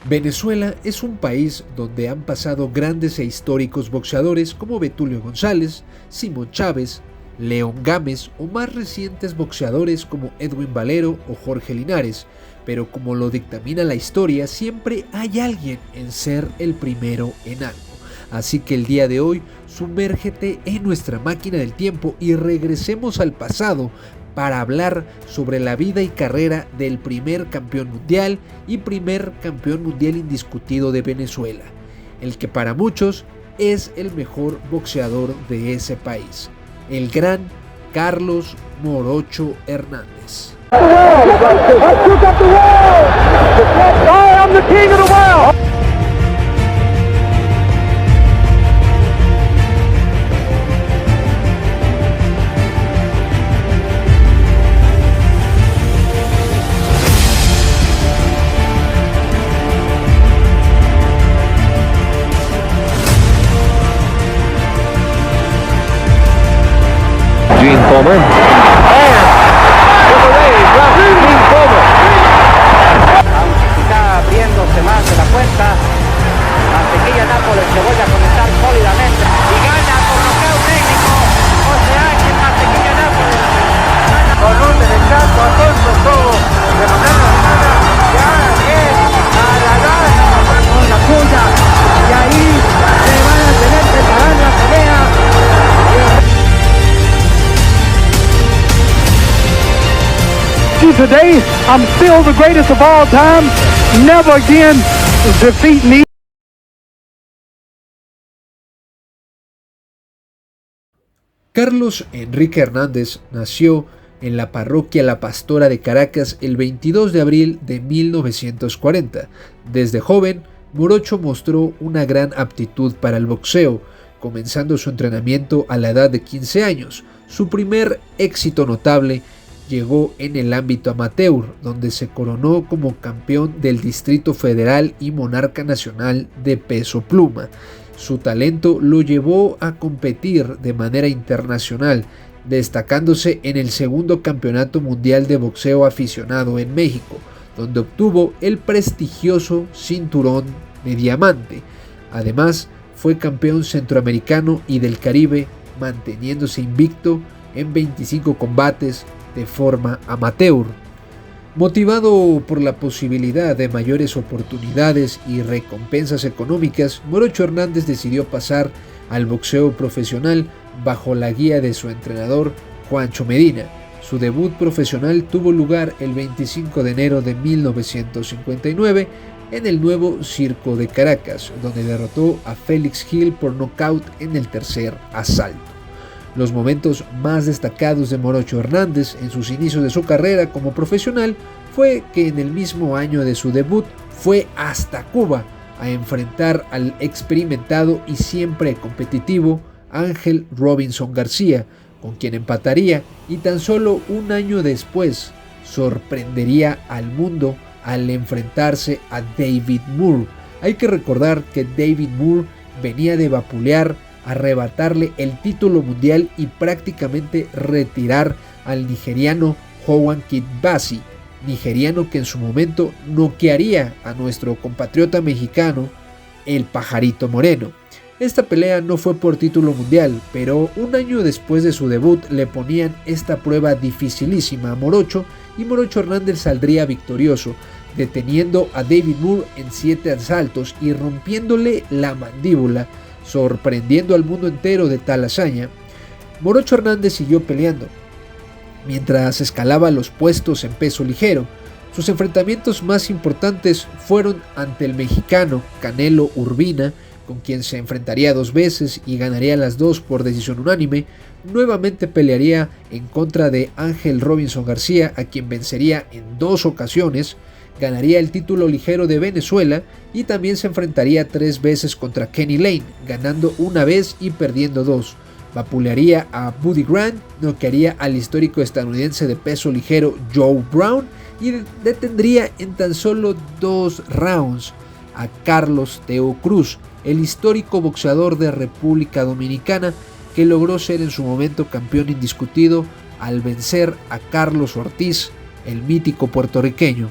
Venezuela es un país donde han pasado grandes e históricos boxeadores como Betulio González, Simón Chávez, León Gámez o más recientes boxeadores como Edwin Valero o Jorge Linares, pero como lo dictamina la historia, siempre hay alguien en ser el primero en algo. Así que el día de hoy, sumérgete en nuestra máquina del tiempo y regresemos al pasado para hablar sobre la vida y carrera del primer campeón mundial y primer campeón mundial indiscutido de Venezuela, el que para muchos es el mejor boxeador de ese país, el gran Carlos Morocho Hernández. Gene Coleman. Aunque está abriéndose más de la cuenta, Mantequilla Nápoles se vuelve a comenzar sólidamente y gana por nocaut técnico José Ángel Mantequilla Nápoles. Con un derechazo a todo de manera ya es a la gana con la puya y ahí se van a tener que parar la pelea. Today, I'm still the greatest of all time. Never again defeat me. Carlos Enrique Hernández nació en la parroquia La Pastora de Caracas el 22 de abril de 1940. Desde joven, Morocho mostró una gran aptitud para el boxeo, comenzando su entrenamiento a la edad de 15 años. Su primer éxito notable llegó en el ámbito amateur, donde se coronó como campeón del Distrito Federal y monarca nacional de peso pluma. Su talento lo llevó a competir de manera internacional, destacándose en el segundo Campeonato Mundial de Boxeo Aficionado en México, donde obtuvo el prestigioso cinturón de diamante. Además, fue campeón centroamericano y del Caribe, manteniéndose invicto en 25 combates de forma amateur. Motivado por la posibilidad de mayores oportunidades y recompensas económicas, Morocho Hernández decidió pasar al boxeo profesional bajo la guía de su entrenador Juancho Medina. Su debut profesional tuvo lugar el 25 de enero de 1959 en el Nuevo Circo de Caracas, donde derrotó a Félix Gil por nocaut en el tercer asalto. Los momentos más destacados de Morocho Hernández en sus inicios de su carrera como profesional fue que en el mismo año de su debut fue hasta Cuba a enfrentar al experimentado y siempre competitivo Ángel Robinson García, con quien empataría y tan solo un año después sorprendería al mundo al enfrentarse a David Moore. Hay que recordar que David Moore venía de vapulear, arrebatarle el título mundial y prácticamente retirar al nigeriano Howan Kid Bassi, nigeriano que en su momento noquearía a nuestro compatriota mexicano, el Pajarito Moreno. Esta pelea no fue por título mundial, pero un año después de su debut le ponían esta prueba dificilísima a Morocho y Morocho Hernández saldría victorioso, deteniendo a David Moore en 7 asaltos y rompiéndole la mandíbula, sorprendiendo al mundo entero de tal hazaña. Morocho Hernández siguió peleando, mientras escalaba los puestos en peso ligero. Sus enfrentamientos más importantes fueron ante el mexicano Canelo Urbina, con quien se enfrentaría 2 veces y ganaría las 2 por decisión unánime. Nuevamente pelearía en contra de Ángel Robinson García, a quien vencería en 2 ocasiones. Ganaría el título ligero de Venezuela y también se enfrentaría 3 veces contra Kenny Lane, ganando 1 vez y perdiendo 2. Vapulearía a Buddy Grant, noquearía al histórico estadounidense de peso ligero Joe Brown y detendría en tan solo 2 rounds a Carlos Teo Cruz, el histórico boxeador de República Dominicana que logró ser en su momento campeón indiscutido al vencer a Carlos Ortiz, el mítico puertorriqueño.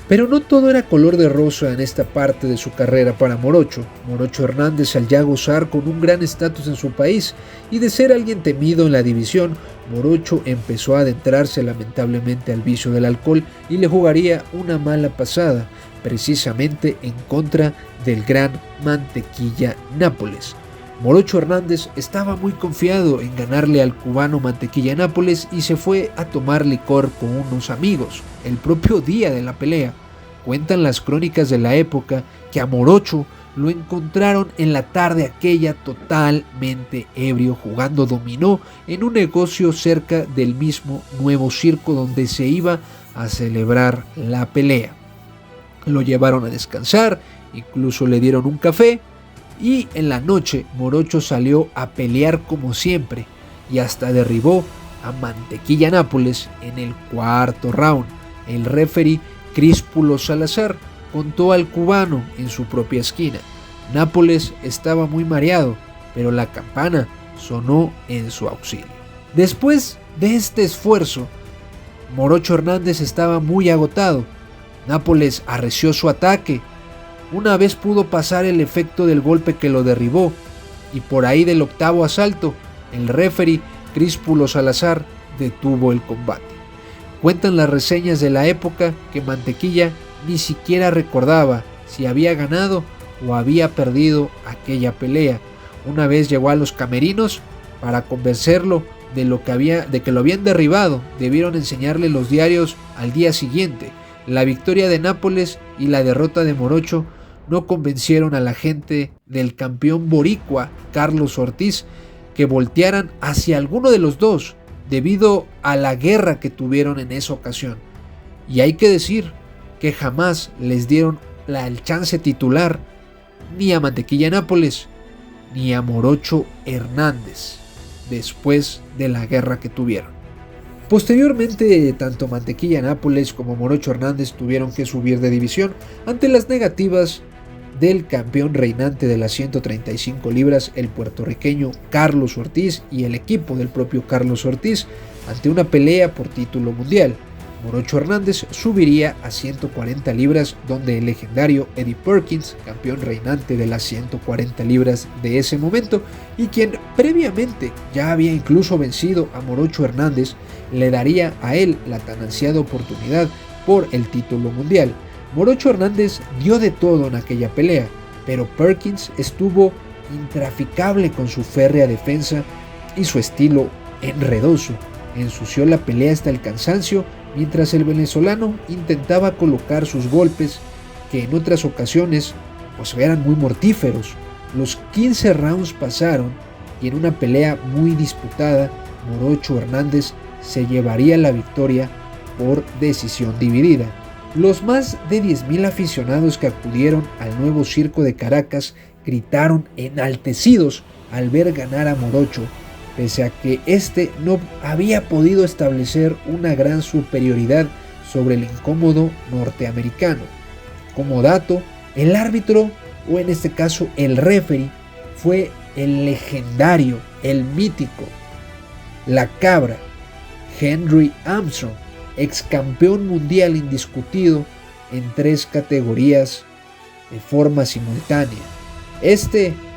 Pero no todo era color de rosa en esta parte de su carrera para Morocho. Morocho Hernández, al ya gozar con un gran estatus en su país y de ser alguien temido en la división, Morocho empezó a adentrarse lamentablemente al vicio del alcohol y le jugaría una mala pasada, precisamente en contra del gran Mantequilla Nápoles. Morocho Hernández estaba muy confiado en ganarle al cubano Mantequilla Nápoles y se fue a tomar licor con unos amigos el propio día de la pelea. Cuentan las crónicas de la época que a Morocho lo encontraron en la tarde aquella totalmente ebrio jugando dominó en un negocio cerca del mismo nuevo circo donde se iba a celebrar la pelea. Lo llevaron a descansar, incluso le dieron un café. Y en la noche Morocho salió a pelear como siempre y hasta derribó a Mantequilla Nápoles en el cuarto round. El referee Críspulo Salazar contó al cubano en su propia esquina. Nápoles estaba muy mareado, pero la campana sonó en su auxilio. Después de este esfuerzo, Morocho Hernández estaba muy agotado. Nápoles arreció su ataque. Una vez pudo pasar el efecto del golpe que lo derribó, y por ahí del octavo asalto, el referee Críspulo Salazar detuvo el combate. Cuentan las reseñas de la época que Mantequilla ni siquiera recordaba si había ganado o había perdido aquella pelea. Una vez llegó a los camerinos para convencerlo de que lo habían derribado. Debieron enseñarle los diarios al día siguiente. La victoria de Nápoles y la derrota de Morocho no convencieron a la gente del campeón boricua Carlos Ortiz que voltearan hacia alguno de los dos debido a la guerra que tuvieron en esa ocasión. Y hay que decir que jamás les dieron el chance titular ni a Mantequilla Nápoles ni a Morocho Hernández después de la guerra que tuvieron. Posteriormente, tanto Mantequilla Nápoles como Morocho Hernández tuvieron que subir de división ante las negativas del campeón reinante de las 135 libras, el puertorriqueño Carlos Ortiz, y el equipo del propio Carlos Ortiz ante una pelea por título mundial. Morocho Hernández subiría a 140 libras, donde el legendario Eddie Perkins, campeón reinante de las 140 libras de ese momento, y quien previamente ya había incluso vencido a Morocho Hernández, le daría a él la tan ansiada oportunidad por el título mundial. Morocho Hernández dio de todo en aquella pelea, pero Perkins estuvo intraficable con su férrea defensa y su estilo enredoso. Ensució la pelea hasta el cansancio, mientras el venezolano intentaba colocar sus golpes, que en otras ocasiones eran muy mortíferos. Los 15 rounds pasaron y en una pelea muy disputada, Morocho Hernández se llevaría la victoria por decisión dividida. Los más de 10,000 aficionados que acudieron al nuevo circo de Caracas gritaron enaltecidos al ver ganar a Morocho, pese a que este no había podido establecer una gran superioridad sobre el incómodo norteamericano. Como dato, el árbitro, o en este caso el referee, fue el legendario, el mítico, la cabra, Henry Armstrong, ex campeón mundial indiscutido en 3 categorías de forma simultánea.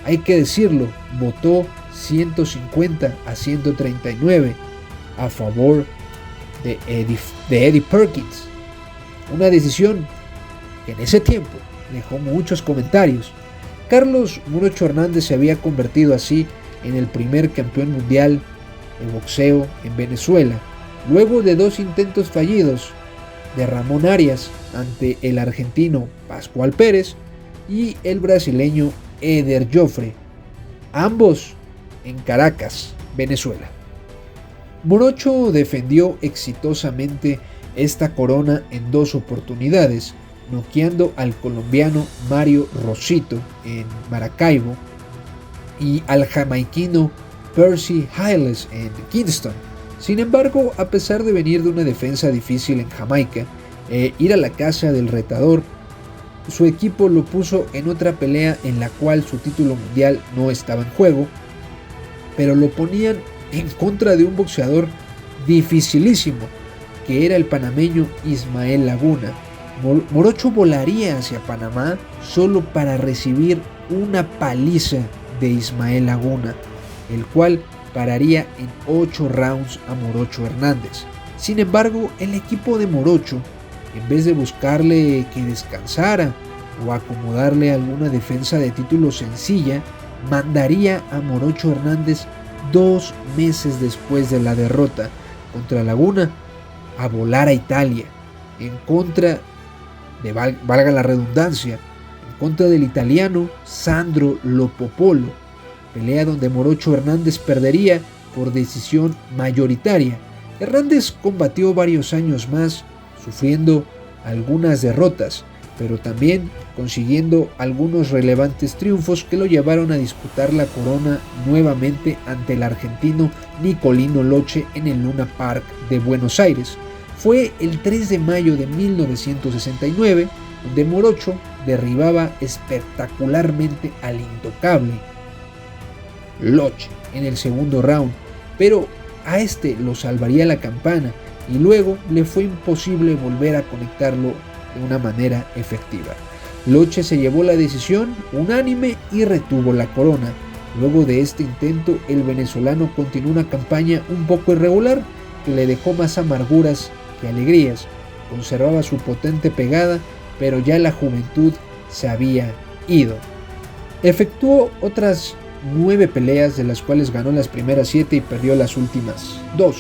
Hay que decirlo, votó 150 a 139 a favor de Eddie Perkins. Una decisión que en ese tiempo dejó muchos comentarios. Carlos Morocho Hernández se había convertido así en el primer campeón mundial de boxeo en Venezuela, luego de 2 intentos fallidos de Ramón Arias ante el argentino Pascual Pérez y el brasileño Eder Joffre, ambos en Caracas, Venezuela. Morocho defendió exitosamente esta corona en 2 oportunidades, noqueando al colombiano Mario Rosito en Maracaibo y al jamaiquino Percy Hiles en Kingston. Sin embargo, a pesar de venir de una defensa difícil en Jamaica ir a la casa del retador, su equipo lo puso en otra pelea en la cual su título mundial no estaba en juego, pero lo ponían en contra de un boxeador dificilísimo, que era el panameño Ismael Laguna. Morocho volaría hacia Panamá solo para recibir una paliza de Ismael Laguna, el cual pararía en 8 rounds a Morocho Hernández. Sin embargo, el equipo de Morocho, en vez de buscarle que descansara o acomodarle alguna defensa de título sencilla, mandaría a Morocho Hernández 2 meses después de la derrota contra Laguna a volar a Italia en contra de, valga la redundancia, en contra del italiano Sandro Lopopolo, pelea donde Morocho Hernández perdería por decisión mayoritaria. Hernández combatió varios años más, sufriendo algunas derrotas, pero también consiguiendo algunos relevantes triunfos que lo llevaron a disputar la corona nuevamente ante el argentino Nicolino Loche en el Luna Park de Buenos Aires. Fue el 3 de mayo de 1969 donde Morocho derribaba espectacularmente al intocable Loche en el segundo round, pero a este lo salvaría la campana y luego le fue imposible volver a conectarlo de una manera efectiva. Loche se llevó la decisión unánime y retuvo la corona. Luego de este intento, el venezolano continuó una campaña un poco irregular que le dejó más amarguras que alegrías. Conservaba su potente pegada, pero ya la juventud se había ido. Efectuó otras 9 peleas, de las cuales ganó las primeras 7 y perdió las últimas 2.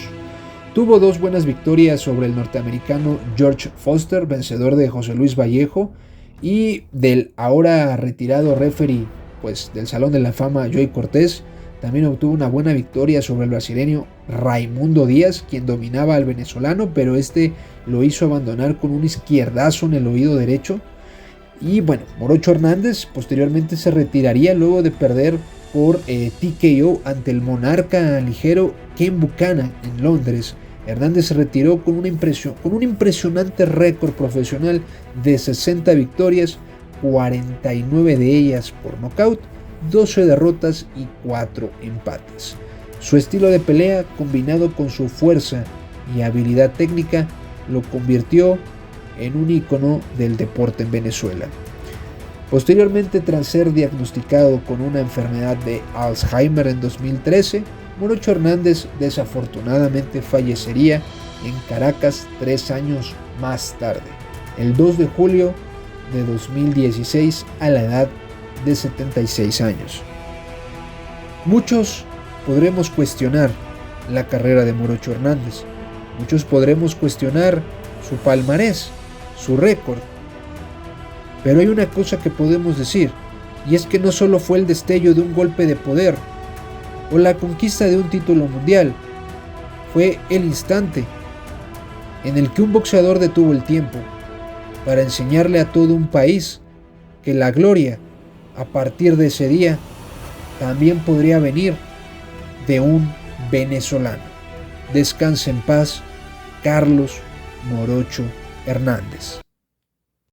Tuvo 2 buenas victorias sobre el norteamericano George Foster, vencedor de José Luis Vallejo, y del ahora retirado referee del Salón de la Fama Joey Cortés. También obtuvo una buena victoria sobre el brasileño Raimundo Díaz, quien dominaba al venezolano, pero este lo hizo abandonar con un izquierdazo en el oído derecho. Y bueno, Morocho Hernández posteriormente se retiraría luego de perder por TKO ante el monarca ligero Ken Buchanan en Londres. Hernández se retiró con un impresionante récord profesional de 60 victorias, 49 de ellas por nocaut, 12 derrotas y 4 empates. Su estilo de pelea, combinado con su fuerza y habilidad técnica, lo convirtió en un ícono del deporte en Venezuela. Posteriormente, tras ser diagnosticado con una enfermedad de Alzheimer en 2013, Morocho Hernández desafortunadamente fallecería en Caracas 3 años más tarde, el 2 de julio de 2016, a la edad de 76 años. Muchos podremos cuestionar la carrera de Morocho Hernández, muchos podremos cuestionar su palmarés, su récord, pero hay una cosa que podemos decir, y es que no solo fue el destello de un golpe de poder o la conquista de un título mundial, fue el instante en el que un boxeador detuvo el tiempo para enseñarle a todo un país que la gloria a partir de ese día también podría venir de un venezolano. Descanse en paz, Carlos Morocho Hernández.